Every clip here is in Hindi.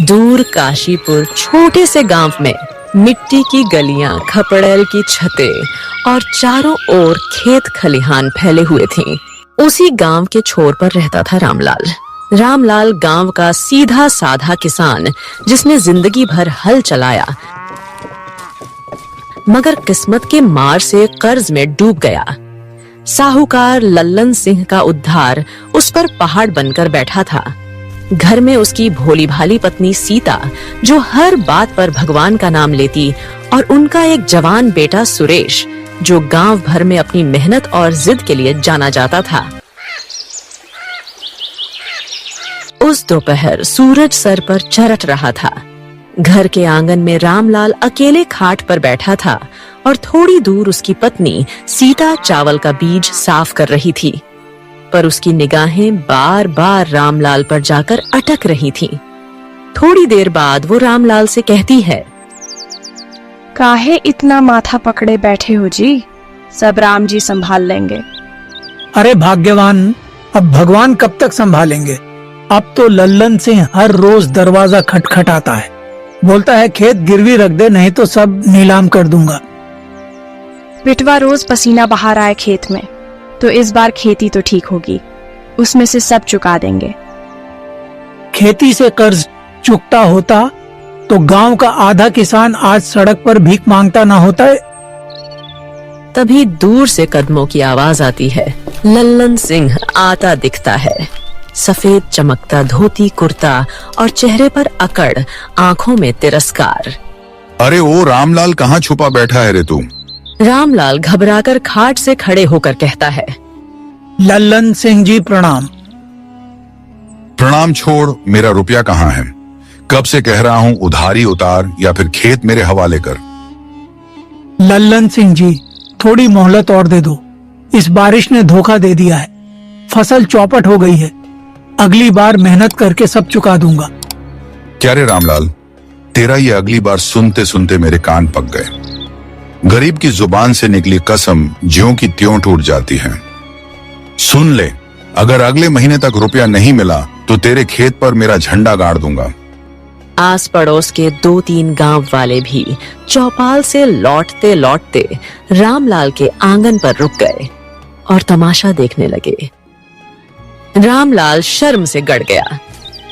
दूर काशीपुर छोटे से गांव में मिट्टी की गलियां, खपड़ेल की छतें और चारों ओर खेत खलिहान फैले हुए थीं। उसी गांव के छोर पर रहता था रामलाल। रामलाल गांव का सीधा साधा किसान, जिसने जिंदगी भर हल चलाया, मगर किस्मत के मार से कर्ज में डूब गया। साहूकार लल्लन सिंह का उद्धार उस पर पहाड़ बनकर बैठा था। घर में उसकी भोली भाली पत्नी सीता, जो हर बात पर भगवान का नाम लेती, और उनका एक जवान बेटा सुरेश, जो गांव भर में अपनी मेहनत और जिद के लिए जाना जाता था। उस दोपहर सूरज सर पर चरट रहा था। घर के आंगन में रामलाल अकेले खाट पर बैठा था और थोड़ी दूर उसकी पत्नी सीता चावल का बीज साफ कर रही थी, पर उसकी निगाहें बार बार रामलाल पर जाकर अटक रही थीं। थोड़ी देर बाद वो रामलाल से कहती है, काहे इतना माथा पकड़े बैठे हो जी, सब राम जी संभाल लेंगे। अरे भाग्यवान, अब भगवान कब तक संभालेंगे। अब तो लल्लन सिंह हर रोज दरवाजा खटखटाता है, बोलता है खेत गिरवी रख दे, नहीं तो सब नीलाम कर दूंगा। बिटवा रोज पसीना बहा रहा है खेत में, तो इस बार खेती तो ठीक होगी, उसमें से सब चुका देंगे। खेती से कर्ज चुकता होता तो गांव का आधा किसान आज सड़क पर भीख मांगता ना होता है। तभी दूर से कदमों की आवाज आती है। लल्लन सिंह आता दिखता है। सफेद चमकता धोती कुर्ता और चेहरे पर अकड़, आंखों में तिरस्कार। अरे ओ रामलाल, कहाँ छुपा बैठा है रे तू? रामलाल घबराकर खाट से खड़े होकर कहता है, लल्लन सिंह जी प्रणाम। प्रणाम छोड़, मेरा रुपया कहाँ है? कब से कह रहा हूँ उधारी उतार या फिर खेत मेरे हवाले कर। लल्लन सिंह जी, थोड़ी मोहलत और दे दो। इस बारिश ने धोखा दे दिया है, फसल चौपट हो गई है। अगली बार मेहनत करके सब चुका दूंगा। क्या रे रामलाल, तेरा ये अगली बार सुनते सुनते मेरे कान पक गए। गरीब की जुबान से निकली कसम ज्यों की त्यों टूट जाती है। सुन ले, अगर अगले महीने तक रुपया नहीं मिला तो तेरे खेत पर मेरा झंडा गाड़ दूंगा। आस पड़ोस के 2-3 गांव वाले भी चौपाल से लौटते लौटते रामलाल के आंगन पर रुक गए और तमाशा देखने लगे। रामलाल शर्म से गड़ गया।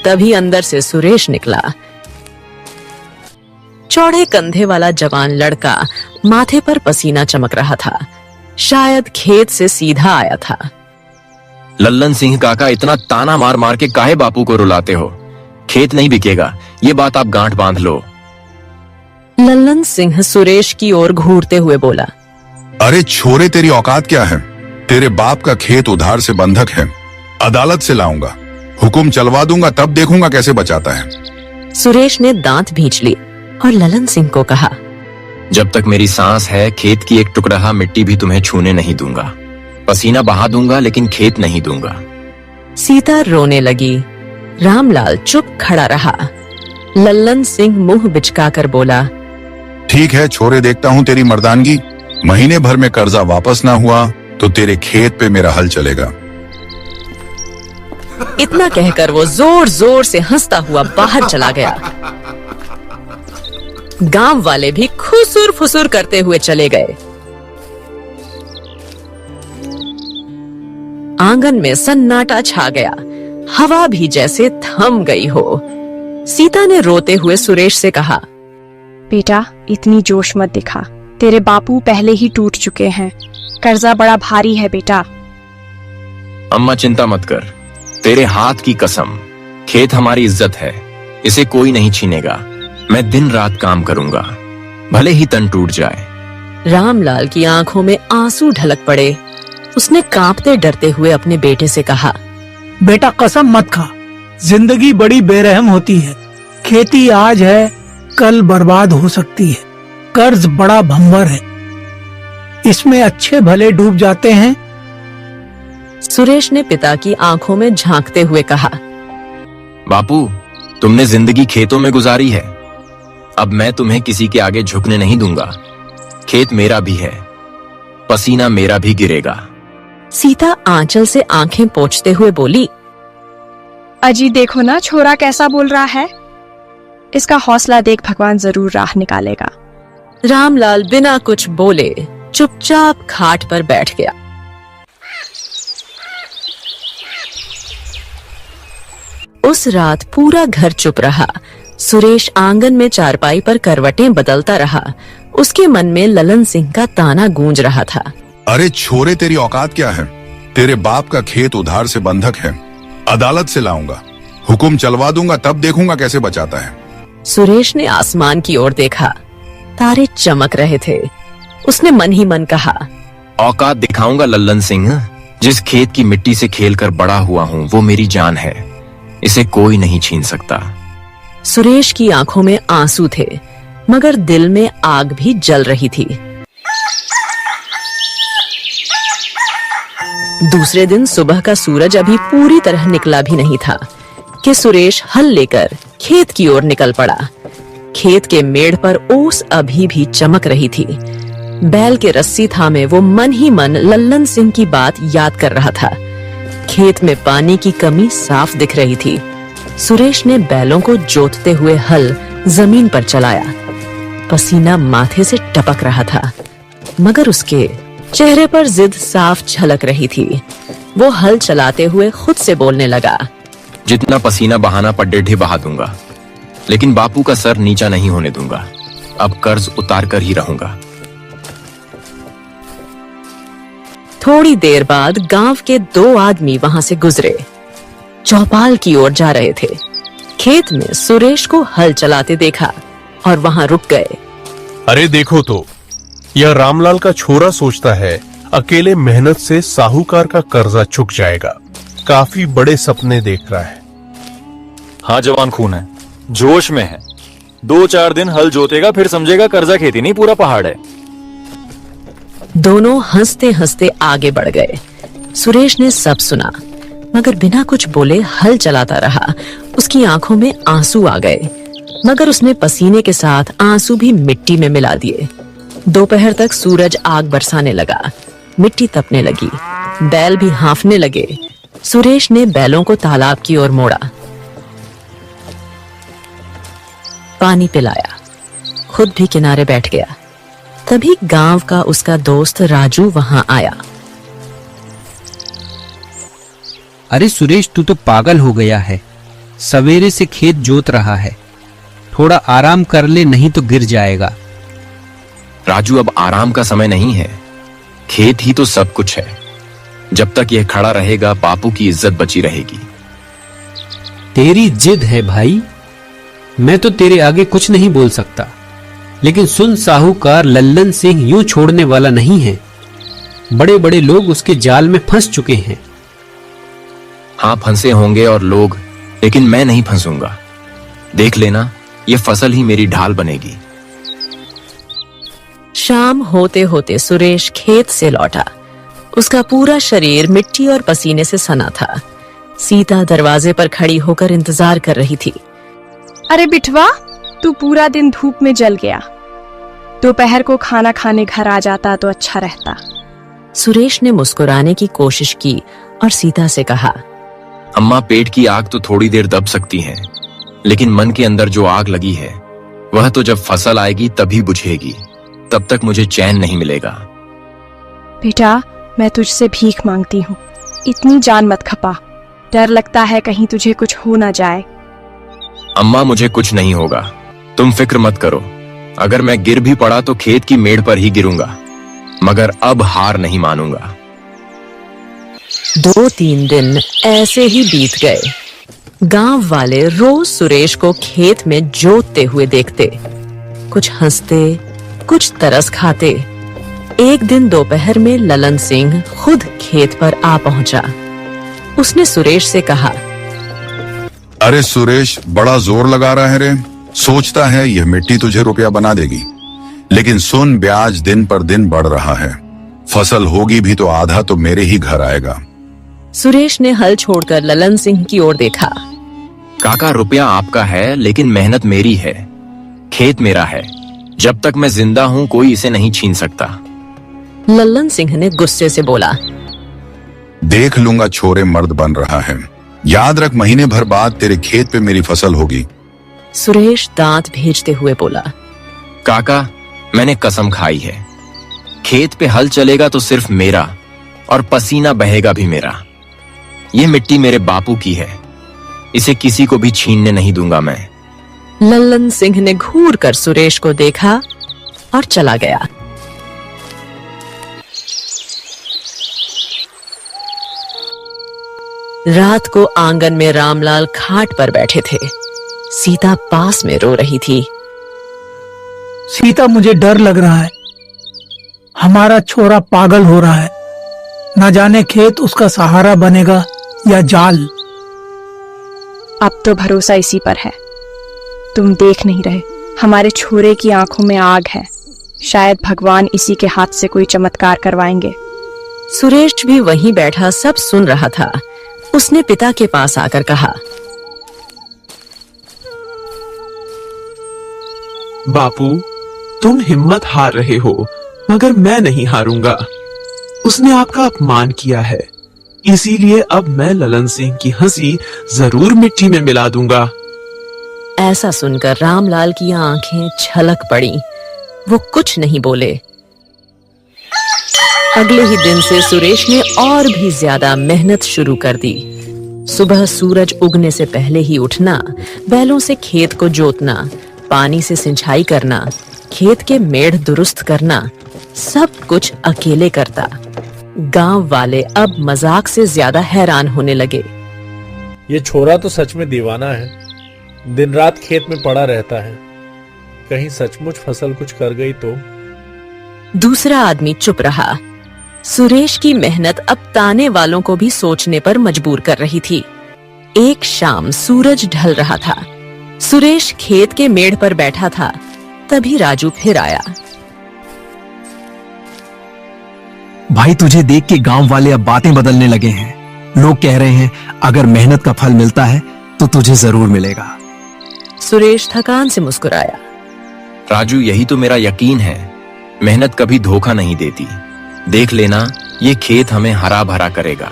तभी अंदर से सुरेश निकला। चौड़े कंधे वाला जवान लड़का, माथे पर पसीना चमक रहा था। शायद खेत से सीधा आया था। लल्लन सिंह काका, इतना ताना मार मार के काहे बापू को रुलाते हो? खेत नहीं बिकेगा, ये बात आप गांठ बांध लो। लल्लन सिंह सुरेश की ओर घूरते हुए बोला, अरे छोरे, तेरी औकात क्या है? तेरे बाप का खेत उधार से बंधक है, अदालत से लाऊंगा, हुक्म चलवा दूंगा, तब देखूंगा कैसे बचाता है। सुरेश ने दांत भींच ली और लल्लन सिंह को कहा, जब तक मेरी सांस है खेत की एक टुकड़ा मिट्टी भी तुम्हें छूने नहीं दूंगा। पसीना बहा दूंगा लेकिन खेत नहीं दूंगा। सीता रोने लगी। रामलाल चुप खड़ा रहा। लल्लन सिंह मुंह बिचकाकर बोला, ठीक है छोरे, देखता हूँ तेरी मर्दानगी। महीने भर में कर्जा वापस ना हुआ तो तेरे खेत पे मेरा हल चलेगा। इतना कहकर वो जोर जोर से हंसता हुआ बाहर चला गया। गांव वाले भी खुसुर फुसुर करते हुए चले गए। आंगन में सन्नाटा छा गया। हवा भी जैसे थम गई हो। सीता ने रोते हुए सुरेश से कहा, बेटा, इतनी जोश मत दिखा, तेरे बापू पहले ही टूट चुके हैं, कर्जा बड़ा भारी है बेटा। अम्मा चिंता मत कर, तेरे हाथ की कसम, खेत हमारी इज्जत है, इसे कोई नहीं छीनेगा। मैं दिन रात काम करूंगा, भले ही तन टूट जाए। रामलाल की आंखों में आंसू ढलक पड़े। उसने कांपते डरते हुए अपने बेटे से कहा, बेटा कसम मत खा, जिंदगी बड़ी बेरहम होती है। खेती आज है, कल बर्बाद हो सकती है। कर्ज बड़ा भंवर है, इसमें अच्छे भले डूब जाते हैं। सुरेश ने पिता की आंखों में झांकते हुए कहा, बापू, तुमने जिंदगी खेतों में गुजारी है, अब मैं तुम्हें किसी के आगे झुकने नहीं दूंगा। खेत मेरा भी है, पसीना मेरा भी गिरेगा, सीता आंचल से आंखें पोंछते हुए बोली, अजी देखो ना छोरा कैसा बोल रहा है। इसका हौसला देख भगवान जरूर राह निकालेगा। रामलाल बिना कुछ बोले चुपचाप खाट पर बैठ गया। उस रात पूरा घर चुप रहा। सुरेश आंगन में चारपाई पर करवटें बदलता रहा। उसके मन में ललन सिंह का ताना गूंज रहा था। अरे छोरे, तेरी औकात क्या है? तेरे बाप का खेत उधार से बंधक है, अदालत से लाऊंगा, हुक्म चलवा दूंगा, तब देखूंगा कैसे बचाता है। सुरेश ने आसमान की ओर देखा। तारे चमक रहे थे। उसने मन ही मन कहा, औकात दिखाऊंगा लल्लन सिंह। जिस खेत की मिट्टी से खेलकर बड़ा हुआ हूँ वो मेरी जान है, इसे कोई नहीं छीन सकता। सुरेश की आंखों में आंसू थे, मगर दिल में आग भी जल रही थी। दूसरे दिन सुबह का सूरज अभी पूरी तरह निकला भी नहीं था कि सुरेश हल लेकर खेत की ओर निकल पड़ा। खेत के मेड़ पर ओस अभी भी चमक रही थी। बैल के रस्सी थामे वो मन ही मन लल्लन सिंह की बात याद कर रहा था। खेत में पानी की कमी साफ दिख रही थी। सुरेश ने बैलों को जोतते हुए हल जमीन पर चलाया। पसीना माथे से टपक रहा था, मगर उसके चेहरे पर जिद साफ झलक रही थी। वो हल चलाते हुए खुद से बोलने लगा, जितना पसीना बहाना पड्डेढ़े बहा दूंगा, लेकिन बापू का सर नीचा नहीं होने दूंगा। अब कर्ज उतार कर ही रहूंगा। थोड़ी देर बाद गांव के 2 आदमी वहां से गुजरे। चौपाल की ओर जा रहे थे। खेत में सुरेश को हल चलाते देखा और वहां रुक गए। अरे देखो तो, यह रामलाल का छोरा सोचता है अकेले मेहनत से साहूकार का कर्जा चुक जाएगा। काफी बड़े सपने देख रहा है। हाँ, जवान खून है, जोश में है। 2-4 दिन हल जोतेगा, फिर समझेगा कर्जा खेती नहीं पूरा पहाड़ है। दोनों हंसते हंसते आगे बढ़ गए। सुरेश ने सब सुना, मगर बिना कुछ बोले हल चलाता रहा। उसकी आंखों में आंसू आ गए, मगर उसने पसीने के साथ आंसू भी मिट्टी में मिला दिए। दोपहर तक सूरज आग बरसाने लगा। मिट्टी तपने लगी, बैल भी हाँफने लगे। सुरेश ने बैलों को तालाब की ओर मोड़ा, पानी पिलाया, खुद भी किनारे बैठ गया। तभी गांव का उसका दोस्त राजू वहां आया। अरे सुरेश, तू तो पागल हो गया है। सवेरे से खेत जोत रहा है, थोड़ा आराम कर ले, नहीं तो गिर जाएगा। राजू, अब आराम का समय नहीं है। खेत ही तो सब कुछ है। जब तक यह खड़ा रहेगा बापू की इज्जत बची रहेगी। तेरी जिद है भाई, मैं तो तेरे आगे कुछ नहीं बोल सकता। लेकिन सुन, साहूकार लल्लन सिंह यूं छोड़ने वाला नहीं है। बड़े बड़े लोग उसके जाल में फंस चुके हैं। हाँ, फंसे होंगे और लोग, लेकिन मैं नहीं फंसूंगा। देख लेना, ये फसल ही मेरी ढाल बनेगी। शाम होते होते सुरेश खेत से लौटा। उसका पूरा शरीर मिट्टी और पसीने से सना था। सीता दरवाजे पर खड़ी होकर इंतजार कर रही थी। अरे बिठवा, तू पूरा दिन धूप में जल गया। दोपहर को खाना खाने घर आ जाता तो अच्छा रहता। सुरेश ने मुस्कुराने की कोशिश की और सीता से कहा, अम्मा, पेट की आग तो थोड़ी देर दब सकती है, लेकिन मन के अंदर जो आग लगी है वह तो जब फसल आएगी तभी बुझेगी। तब तक मुझे चैन नहीं मिलेगा। बेटा, मैं तुझसे भीख मांगती हूँ, इतनी जान मत खपा। डर लगता है कहीं तुझे कुछ हो ना जाए। अम्मा, मुझे कुछ नहीं होगा, तुम फिक्र मत करो। अगर मैं गिर भी पड़ा तो खेत की मेड़ पर ही गिरूंगा, मगर अब हार नहीं मानूंगा। 2-3 दिन ऐसे ही बीत गए। गांव वाले रोज सुरेश को खेत में जोतते हुए देखते। कुछ हंसते, कुछ तरस खाते। एक दिन दोपहर में ललन सिंह खुद खेत पर आ पहुंचा। उसने सुरेश से कहा, अरे सुरेश, बड़ा जोर लगा रहा है रे। सोचता है यह मिट्टी तुझे रुपया बना देगी, लेकिन सुन, ब्याज दिन पर दिन बढ़ रहा है। फसल होगी भी तो आधा तो मेरे ही घर आएगा। सुरेश ने हल छोड़कर ललन सिंह की ओर देखा। काका, रुपया आपका है, लेकिन मेहनत मेरी है। खेत मेरा है। जब तक मैं जिंदा हूँ कोई इसे नहीं छीन सकता। ललन सिंह ने गुस्से से बोला, देख लूंगा छोरे मर्द बन रहा है। याद रख महीने भर बाद तेरे खेत पे मेरी फसल होगी। सुरेश दांत भेजते हुए बोला। काका, मैंने कसम खाई है, खेत पे हल चलेगा तो सिर्फ मेरा, और पसीना बहेगा भी मेरा। ये मिट्टी मेरे बापू की है, इसे किसी को भी छीनने नहीं दूंगा मैं। लल्लन सिंह ने घूर कर सुरेश को देखा और चला गया। रात को आंगन में रामलाल खाट पर बैठे थे। सीता पास में रो रही थी। सीता, मुझे डर लग रहा है। हमारा छोरा पागल हो रहा है। न जाने खेत उसका सहारा बनेगा या जाल। अब तो भरोसा इसी पर है। तुम देख नहीं रहे, हमारे छोरे की आंखों में आग है। शायद भगवान इसी के हाथ से कोई चमत्कार करवाएंगे। सुरेश भी वहीं बैठा सब सुन रहा था। उसने पिता के पास आकर कहा, बापू, तुम हिम्मत हार रहे हो, मगर मैं नहीं हारूंगा। उसने आपका अपमान किया है, इसीलिए अब मैं ललन सिंह की हंसी जरूर मिट्टी में मिला दूंगा। ऐसा सुनकर रामलाल की आंखें छलक पड़ी। वो कुछ नहीं बोले। अगले ही दिन से सुरेश ने और भी ज्यादा मेहनत शुरू कर दी। सुबह सूरज उगने से पहले ही उठना, बैलों से खेत को जोतना, पानी से सिंचाई करना, खेत के मेढ़ दुरुस्त करना, सब कुछ अकेले करता। गांव वाले अब मजाक से ज्यादा हैरान होने लगे। ये छोरा तो सच में दीवाना है, दिन रात खेत में पड़ा रहता है। कहीं सचमुच फसल कुछ कर गई तो। दूसरा आदमी चुप रहा। सुरेश की मेहनत अब ताने वालों को भी सोचने पर मजबूर कर रही थी। एक शाम सूरज ढल रहा था। सुरेश खेत के मेढ़ पर बैठा था, तभी राजू फिर आया। भाई, तुझे देख के गांव वाले अब बातें बदलने लगे हैं। लोग कह रहे हैं अगर मेहनत का फल मिलता है तो तुझे जरूर मिलेगा। सुरेश थकान से मुस्कुराया। राजू, यही तो मेरा यकीन है। मेहनत कभी धोखा नहीं देती। देख लेना, ये खेत हमें हरा भरा करेगा।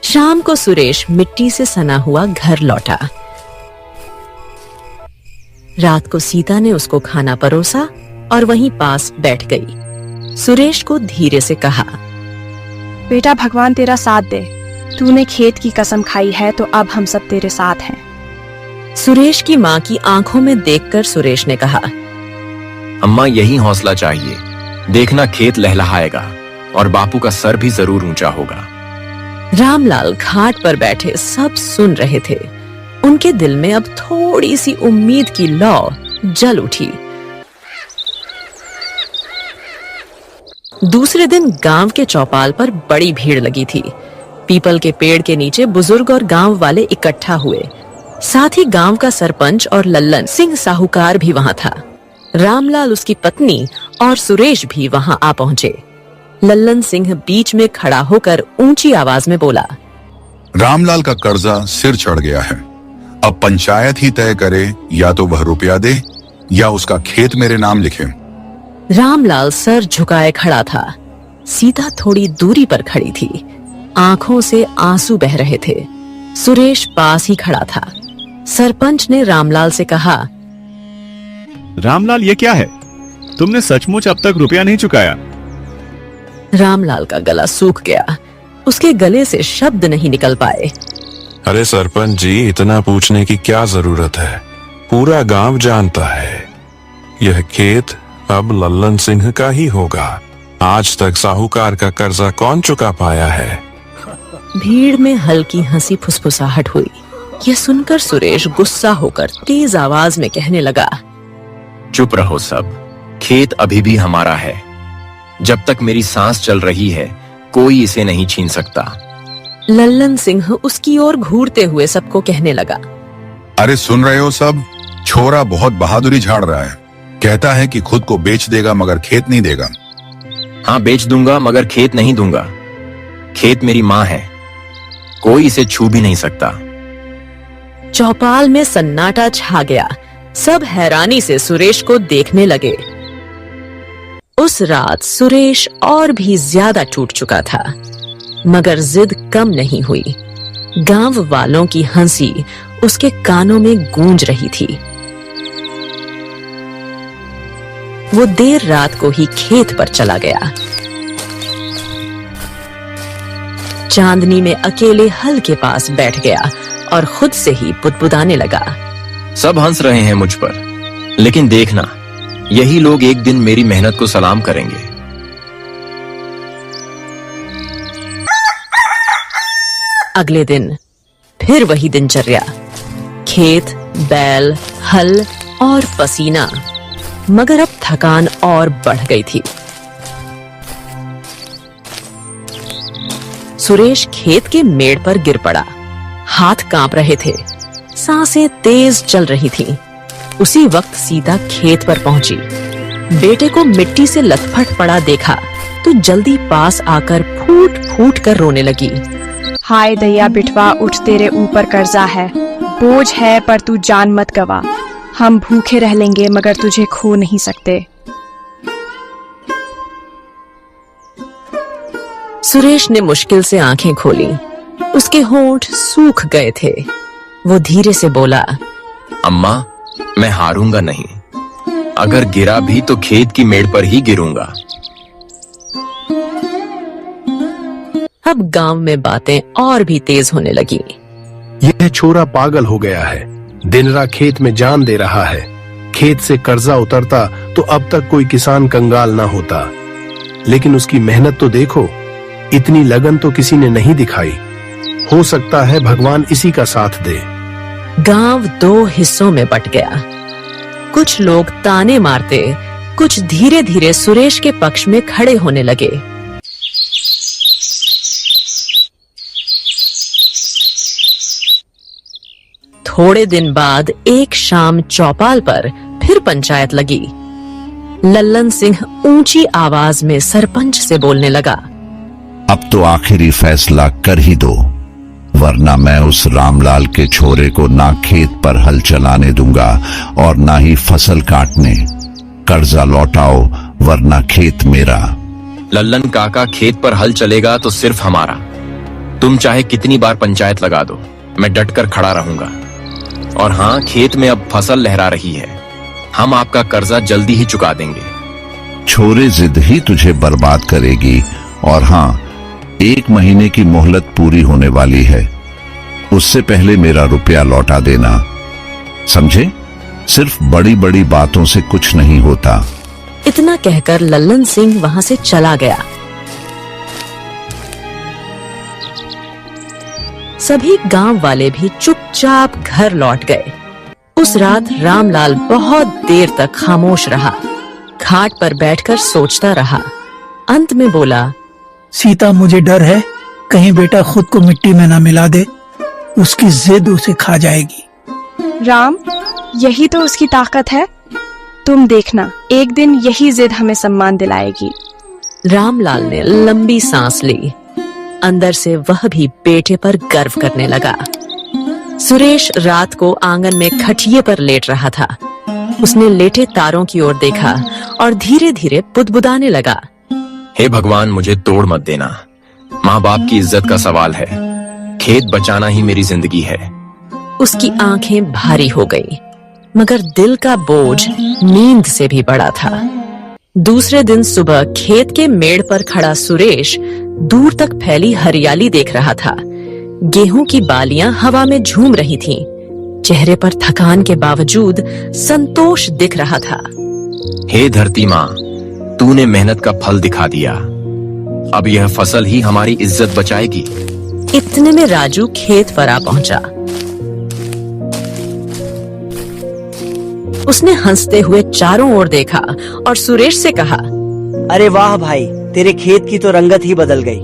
शाम को सुरेश मिट्टी से सना हुआ घर लौटा। रात को सीता ने उसको खाना परोसा और वहीं पास बैठ गई। सुरेश को धीरे से कहा, बेटा, भगवान तेरा साथ दे। तूने खेत की कसम खाई है तो अब हम सब तेरे साथ हैं। सुरेश की माँ की आंखों में देखकर सुरेश ने कहा, अम्मा, यही हौसला चाहिए। देखना, खेत लहलहाएगा और बापू का सर भी जरूर ऊंचा होगा। रामलाल घाट पर बैठे सब सुन रहे थे। उनके दिल में अब थोड़ी सी उम्मीद की लौ जल उठी। दूसरे दिन गांव के चौपाल पर बड़ी भीड़ लगी थी। पीपल के पेड़ के नीचे बुजुर्ग और गांव वाले इकट्ठा हुए। साथ ही गांव का सरपंच और लल्लन सिंह साहूकार भी वहां था। रामलाल, उसकी पत्नी और सुरेश भी वहां आ पहुंचे। लल्लन सिंह बीच में खड़ा होकर ऊंची आवाज में बोला, रामलाल का कर्जा सिर चढ़ गया है। अब पंचायत ही तय करे, या तो वह रुपया दे या उसका खेत मेरे नाम लिखे। रामलाल सर झुकाए खड़ा था। सीता थोड़ी दूरी पर खड़ी थी। आंखों से आंसू बह रहे थे। सुरेश पास ही खड़ा था। सरपंच ने रामलाल से कहा, रामलाल, ये क्या है? तुमने सचमुच अब तक रुपया नहीं चुकाया? रामलाल का गला सूख गया। उसके गले से शब्द नहीं निकल पाए। अरे सरपंच जी, इतना पूछने की क्या जरूरत है? पूरा गांव जानता है यह खेत अब लल्लन सिंह का ही होगा। आज तक साहूकार का कर्जा कौन चुका पाया है? भीड़ में हल्की हंसी फुसफुसाहट हुई। यह सुनकर सुरेश गुस्सा होकर तेज आवाज में कहने लगा, चुप रहो सब। खेत अभी भी हमारा है। जब तक मेरी सांस चल रही है, कोई इसे नहीं छीन सकता। लल्लन सिंह उसकी ओर घूरते हुए सबको कहने लगा, अरे सुन रहे हो सब? छोरा बहुत बहादुरी झाड़ रहा है। कहता है कि खुद को बेच देगा मगर खेत नहीं देगा। हाँ, बेच दूंगा मगर खेत नहीं दूंगा। खेत मेरी माँ है, कोई इसे छू भी नहीं सकता। चौपाल में सन्नाटा छा गया। सब हैरानी से सुरेश को देखने लगे। उस रात सुरेश और भी ज्यादा टूट चुका था। मगर जिद कम नहीं हुई। गांव वालों की हंसी उसके कानों में गूंज रही थी। वो देर रात को ही खेत पर चला गया। चांदनी में अकेले हल के पास बैठ गया और खुद से ही बुदबुदाने लगा। सब हंस रहे हैं मुझ पर, लेकिन देखना, यही लोग एक दिन मेरी मेहनत को सलाम करेंगे। अगले दिन फिर वही दिनचर्या, खेत, बैल, हल और पसीना, मगर अब थकान और बढ़ गई थी। सुरेश खेत के मेड़ पर गिर पड़ा। हाथ कांप रहे थे, सांसें तेज चल रही थीं। उसी वक्त सीता खेत पर पहुंची। बेटे को मिट्टी से लथपथ पड़ा देखा तो जल्दी पास आकर फूट फूट कर रोने लगी। हाय दैया बिटवा, उठ, तेरे ऊपर कर्जा है, बोझ है, पर तू जान मत गवा। हम भूखे रह लेंगे मगर तुझे खो नहीं सकते। सुरेश ने मुश्किल से आंखें खोली। उसके होंठ सूख गए थे। वो धीरे से बोला, अम्मा, मैं हारूंगा नहीं। अगर गिरा भी तो खेत की मेड़ पर ही गिरूंगा। अब गांव में बातें और भी तेज होने लगी। यह छोरा पागल हो गया है, दिन रात खेत में जान दे रहा है। खेत से कर्जा उतरता तो अब तक कोई किसान कंगाल ना होता। लेकिन उसकी मेहनत तो देखो, इतनी लगन तो किसी ने नहीं दिखाई। हो सकता है भगवान इसी का साथ दे। गांव दो हिस्सों में बट गया। कुछ लोग ताने मारते, कुछ धीरे धीरे सुरेश के पक्ष में खड़े होने लगे। थोड़े दिन बाद एक शाम चौपाल पर फिर पंचायत लगी। लल्लन सिंह ऊंची आवाज में सरपंच से बोलने लगा, अब तो आखिरी फैसला कर ही दो, वरना मैं उस रामलाल के छोरे को ना खेत पर हल चलाने दूंगा और ना ही फसल काटने। कर्जा लौटाओ वरना खेत मेरा। लल्लन काका, खेत पर हल चलेगा तो सिर्फ हमारा। तुम चाहे कितनी बार पंचायत लगा दो, मैं डटकर खड़ा रहूंगा। और हाँ, खेत में अब फसल लहरा रही है, हम आपका कर्जा जल्दी ही चुका देंगे। छोरे जिद ही तुझे बर्बाद करेगी। और हाँ, 1 महीने की मोहलत पूरी होने वाली है, उससे पहले मेरा रुपया लौटा देना, समझे? सिर्फ बड़ी बड़ी बातों से कुछ नहीं होता। इतना कहकर लल्लन सिंह वहां से चला गया। सभी गांव वाले भी चुपचाप घर लौट गए। उस रात रामलाल बहुत देर तक खामोश रहा। खाट पर बैठकर सोचता रहा। अंत में बोला, सीता, मुझे डर है कहीं बेटा खुद को मिट्टी में ना मिला दे। उसकी जिद उसे खा जाएगी। राम, यही तो उसकी ताकत है। तुम देखना, एक दिन यही जिद हमें सम्मान दिलाएगी। रामलाल ने लंबी सांस ली। अंदर से वह भी बेटे पर गर्व करने लगा। सुरेश रात को आंगन में खटिये पर लेट रहा था। उसने लेटे तारों की ओर देखा और धीरे धीरे बुदबुदाने लगा, हे भगवान, मुझे तोड़ मत देना। माँ बाप की इज्जत का सवाल है, खेत बचाना ही मेरी जिंदगी है। उसकी आंखें भारी हो गई, मगर दिल का बोझ नींद से भी बड़ा था। दूसरे दिन सुबह खेत के मेड़ पर खड़ा सुरेश दूर तक फैली हरियाली देख रहा था। गेहूं की बालियां हवा में झूम रही थीं। चेहरे पर थकान के बावजूद संतोष दिख रहा था। हे धरती माँ, तूने मेहनत का फल दिखा दिया। अब यह फसल ही हमारी इज्जत बचाएगी। इतने में राजू खेत पर आ पहुंचा। उसने हंसते हुए चारों ओर देखा और सुरेश से कहा, अरे वाह भाई, तेरे खेत की तो रंगत ही बदल गई।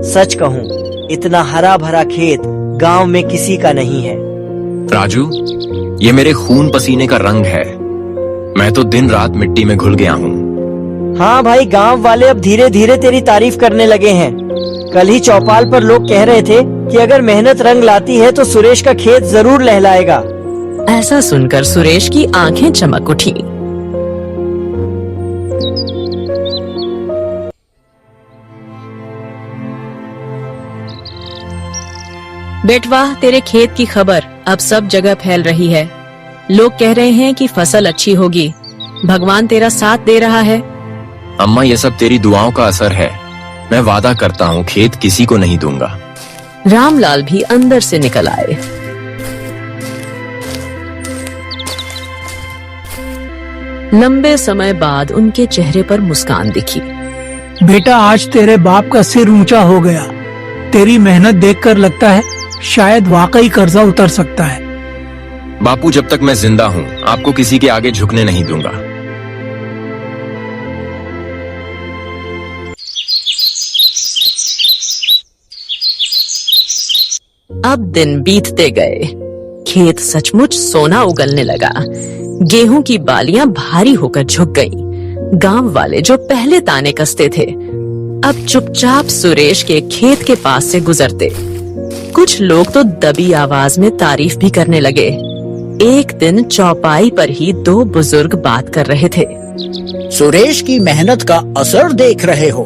सच कहूँ, इतना हरा भरा खेत गांव में किसी का नहीं है। राजू, ये मेरे खून पसीने का रंग है। मैं तो दिन रात मिट्टी में घुल गया हूँ। हाँ भाई, गांव वाले अब धीरे धीरे तेरी तारीफ करने लगे हैं। कल ही चौपाल पर लोग कह रहे थे कि अगर मेहनत रंग लाती है तो सुरेश का खेत जरूर लहलाएगा। ऐसा सुनकर सुरेश की आंखें चमक उठी। बेटवा, तेरे खेत की खबर अब सब जगह फैल रही है। लोग कह रहे हैं कि फसल अच्छी होगी। भगवान तेरा साथ दे रहा है। अम्मा, ये सब तेरी दुआओं का असर है। मैं वादा करता हूँ खेत किसी को नहीं दूंगा। रामलाल भी अंदर से निकल आए। लंबे समय बाद उनके चेहरे पर मुस्कान दिखी। बेटा, आज तेरे बाप का सिर ऊंचा हो गया। तेरी मेहनत देखकर लगता है शायद वाकई कर्जा उतर सकता है। बापू, जब तक मैं जिंदा हूँ आपको किसी के आगे झुकने नहीं दूंगा। अब दिन बीतते गए। खेत सचमुच सोना उगलने लगा। गेहूं की बालियां भारी होकर झुक गईं। गांव वाले जो पहले ताने कसते थे अब चुपचाप सुरेश के खेत के पास से गुजरते। कुछ लोग तो दबी आवाज में तारीफ भी करने लगे। एक दिन चौपाई पर ही दो बुजुर्ग बात कर रहे थे। सुरेश की मेहनत का असर देख रहे हो।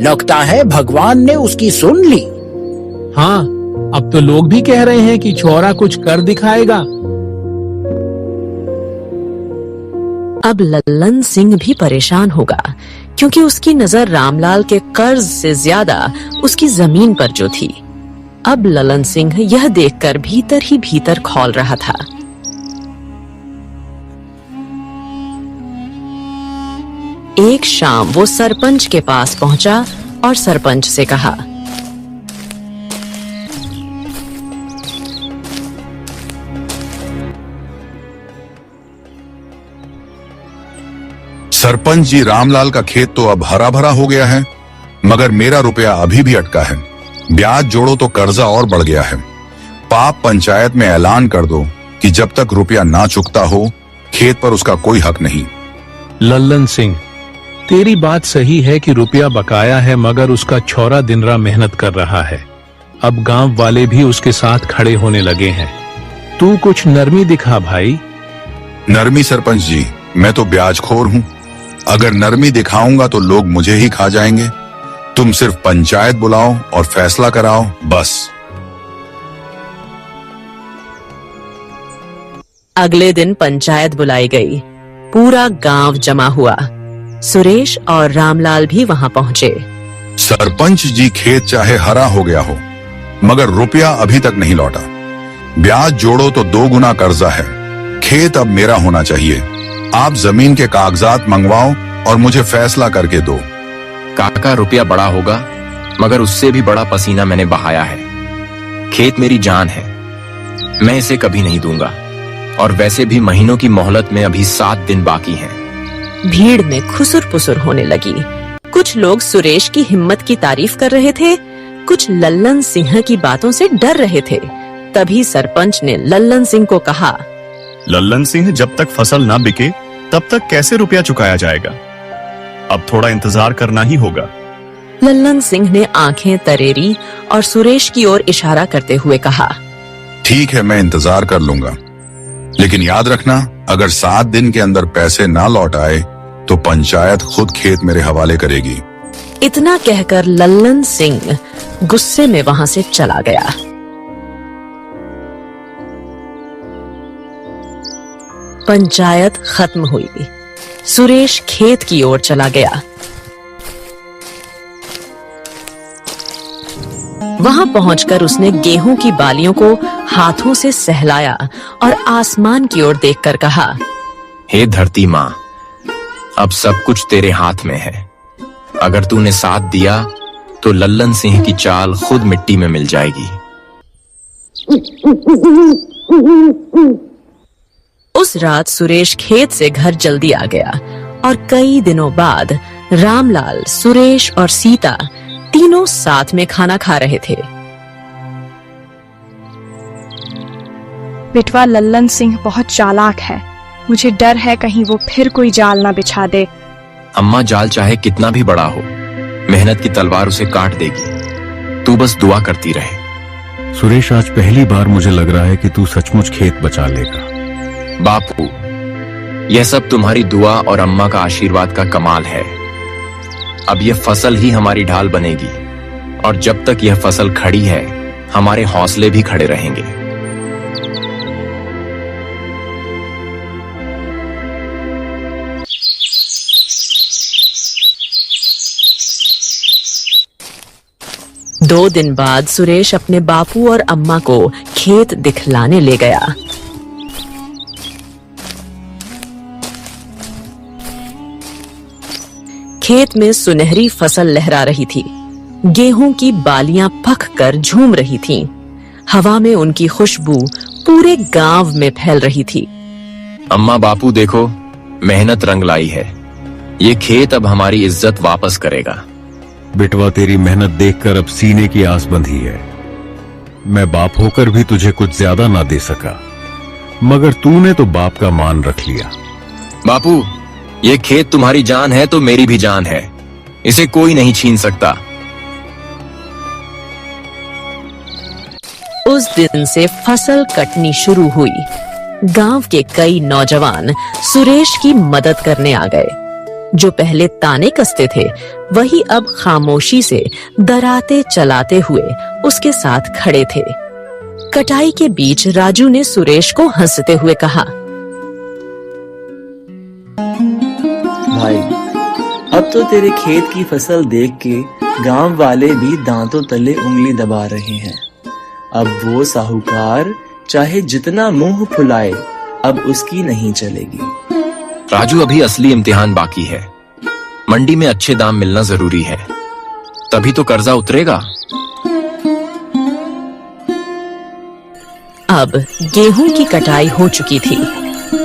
लगता है भगवान ने उसकी सुन ली। हाँ, अब तो लोग भी कह रहे हैं कि छोरा कुछ कर दिखाएगा। अब लल्लन सिंह भी परेशान होगा क्योंकि उसकी नजर रामलाल के कर्ज से ज्यादा उसकी जमीन पर जो थी। अब लल्लन सिंह यह देखकर भीतर ही भीतर खौल रहा था। एक शाम वो सरपंच के पास पहुंचा और सरपंच से कहा, सरपंच जी, रामलाल का खेत तो अब हरा भरा हो गया है, मगर मेरा रुपया अभी भी अटका है। ब्याज जोड़ो तो कर्जा और बढ़ गया है। पाप पंचायत में ऐलान कर दो कि जब तक रुपया ना चुकता हो खेत पर उसका कोई हक नहीं। लल्लन सिंह, तेरी बात सही है कि रुपया बकाया है, मगर उसका छोरा दिन रात मेहनत कर रहा है। अब गांव वाले भी उसके साथ खड़े होने लगे हैं। तू कुछ नरमी दिखा भाई। नरमी? सरपंच जी, मैं तो ब्याजखोर हूँ। अगर नरमी दिखाऊंगा तो लोग मुझे ही खा जाएंगे। तुम सिर्फ पंचायत बुलाओ और फैसला कराओ, बस। अगले दिन पंचायत बुलाई गई। पूरा गांव जमा हुआ। सुरेश और रामलाल भी वहां पहुंचे। सरपंच जी, खेत चाहे हरा हो गया हो, मगर रुपया अभी तक नहीं लौटा। ब्याज जोड़ो तो 2 गुना कर्जा है। खेत अब मेरा होना चाहिए। आप जमीन के कागजात मंगवाओ और मुझे फैसला करके दो। काका, रुपया बड़ा होगा मगर उससे भी बड़ा पसीना मैंने बहाया है। खेत मेरी जान है, मैं इसे कभी नहीं दूंगा। और वैसे भी महीनों की मोहलत में अभी 7 दिन बाकी हैं। भीड़ में खुसुर पुसुर होने लगी। कुछ लोग सुरेश की हिम्मत की तारीफ कर रहे थे, कुछ लल्लन सिंह की बातों से डर रहे थे। तभी सरपंच ने लल्लन सिंह को कहा, लल्लन सिंह, जब तक फसल ना बिके तब तक कैसे रुपया चुकाया जाएगा? अब थोड़ा इंतजार करना ही होगा। लल्लन सिंह ने आंखें तरेरी और सुरेश की ओर इशारा करते हुए कहा, ठीक है, मैं इंतजार कर लूंगा, लेकिन याद रखना, अगर 7 दिन के अंदर पैसे ना लौट आए तो पंचायत खुद खेत मेरे हवाले करेगी। इतना कहकर लल्लन सिंह गुस्से में वहां से चला गया। पंचायत खत्म हुई। सुरेश खेत की ओर चला गया। वहां पहुंचकर उसने गेहूं की बालियों को हाथों से सहलाया और आसमान की ओर देखकर कहा, हे धरती माँ, अब सब कुछ तेरे हाथ में है। अगर तूने साथ दिया तो लल्लन सिंह की चाल खुद मिट्टी में मिल जाएगी। उस रात सुरेश खेत से घर जल्दी आ गया और कई दिनों बाद रामलाल, सुरेश और सीता तीनों साथ में खाना खा रहे थे। बेटवा, लल्लन सिंह बहुत चालाक है। मुझे डर है कहीं वो फिर कोई जाल ना बिछा दे। अम्मा, जाल चाहे कितना भी बड़ा हो, मेहनत की तलवार उसे काट देगी। तू बस दुआ करती रहे। सुरेश, आज पहली बार मुझे लग रहा है कि तू सचमुच खेत बचा लेगा। बापू, यह सब तुम्हारी दुआ और अम्मा का आशीर्वाद का कमाल है। अब यह फसल ही हमारी ढाल बनेगी और जब तक यह फसल खड़ी है हमारे हौसले भी खड़े रहेंगे। दो दिन बाद सुरेश अपने बापू और अम्मा को खेत दिखलाने ले गया। खेत में सुनहरी फसल लहरा रही थी। गेहूं की बालियां पक कर झूम रही थीं। हवा में उनकी खुशबू पूरे गांव में फैल रही थी। अम्मा बापू देखो, मेहनत रंग लाई है। ये खेत अब हमारी इज्जत वापस करेगा। बेटवा, तेरी मेहनत देखकर अब सीने की आस बंधी है। मैं बाप होकर भी तुझे कुछ ज्यादा ना दे सका, मगर तूने तो बाप का मान रख लिया। बापू, ये खेत तुम्हारी जान है तो मेरी भी जान है। इसे कोई नहीं छीन सकता। उस दिन से फसल कटनी शुरू हुई। गांव के कई नौजवान सुरेश की मदद करने आ गए। जो पहले ताने कसते थे, वही अब खामोशी से दराते चलाते हुए उसके साथ खड़े थे। कटाई के बीच राजू ने सुरेश को हंसते हुए कहा, भाई, अब तो तेरे खेत की फसल देख के गांव वाले भी दांतों तले उंगली दबा रहे हैं। अब वो साहूकार चाहे जितना मुंह फुलाए, अब उसकी नहीं चलेगी। राजू, अभी असली इम्तिहान बाकी है। मंडी में अच्छे दाम मिलना जरूरी है, तभी तो कर्जा उतरेगा। अब गेहूं की कटाई हो चुकी थी।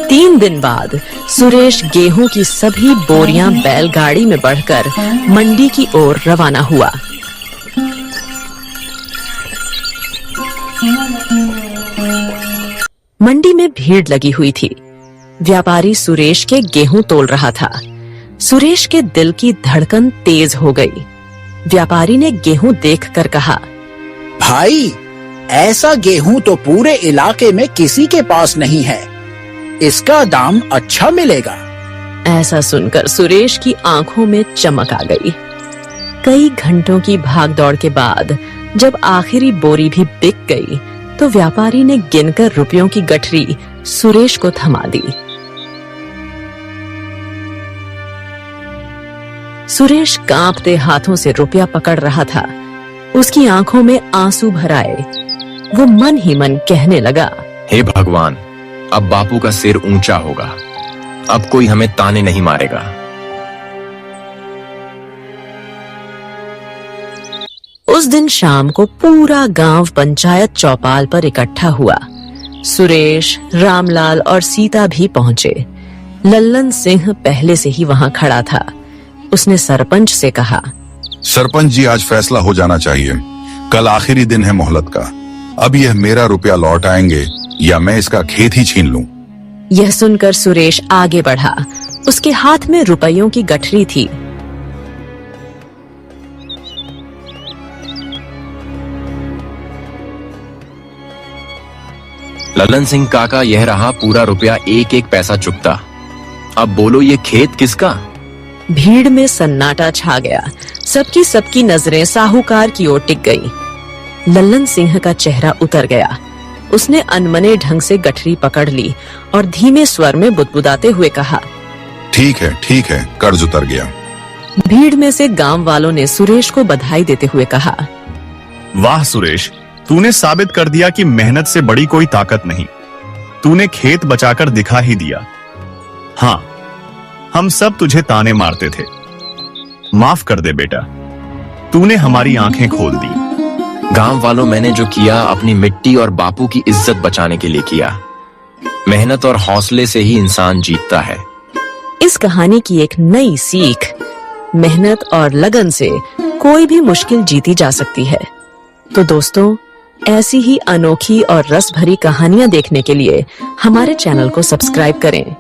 3 दिन बाद सुरेश गेहूं की सभी बोरियां बैलगाड़ी में बढ़कर मंडी की ओर रवाना हुआ। मंडी में भीड़ लगी हुई थी। व्यापारी सुरेश के गेहूं तोल रहा था। सुरेश के दिल की धड़कन तेज हो गई। व्यापारी ने गेहूं देखकर कहा, भाई, ऐसा गेहूं तो पूरे इलाके में किसी के पास नहीं है। इसका दाम अच्छा मिलेगा। ऐसा सुनकर सुरेश की आंखों में चमक आ गई। कई घंटों की भागदौड़ के बाद जब आखिरी बोरी भी बिक गई, तो व्यापारी ने गिनकर रुपयों की गठरी सुरेश को थमा दी। सुरेश कांपते हाथों से रुपया पकड़ रहा था। उसकी आंखों में आंसू भर आए। वो मन ही मन कहने लगा, हे भगवान, अब बापू का सिर ऊंचा होगा। अब कोई हमें ताने नहीं मारेगा। उस दिन शाम को पूरा गांव पंचायत चौपाल पर इकट्ठा हुआ। सुरेश, रामलाल और सीता भी पहुंचे। लल्लन सिंह पहले से ही वहां खड़ा था। उसने सरपंच से कहा, सरपंच जी, आज फैसला हो जाना चाहिए। कल आखिरी दिन है मोहलत का। अब यह मेरा रुपया लौट आएंगे या मैं इसका खेत ही छीन लूं। यह सुनकर सुरेश आगे बढ़ा। उसके हाथ में रुपयों की गठरी थी। लल्लन सिंह काका, यह रहा पूरा रुपया, एक एक पैसा चुकता। अब बोलो, ये खेत किसका? भीड़ में सन्नाटा छा गया। सबकी नजरें साहूकार की ओर टिक गई। लल्लन सिंह का चेहरा उतर गया। उसने अनमने ढंग से गठरी पकड़ ली और धीमे स्वर में बुदबुदाते हुए कहा, ठीक है, कर्ज उतर गया। भीड़ में से गांव वालों ने सुरेश को बधाई देते हुए कहा, वाह सुरेश, तूने साबित कर दिया कि मेहनत से बड़ी कोई ताकत नहीं। तूने खेत बचाकर दिखा ही दिया। हाँ, हम सब तुझे ताने मारते थे। माफ कर दे बेटा, तूने हमारी आंखें खोल दी। गांव वालों, मैंने जो किया अपनी मिट्टी और बापू की इज्जत बचाने के लिए किया। मेहनत और हौसले से ही इंसान जीतता है। इस कहानी की एक नई सीख, मेहनत और लगन से कोई भी मुश्किल जीती जा सकती है। तो दोस्तों, ऐसी ही अनोखी और रस भरी कहानियां देखने के लिए हमारे चैनल को सब्सक्राइब करें।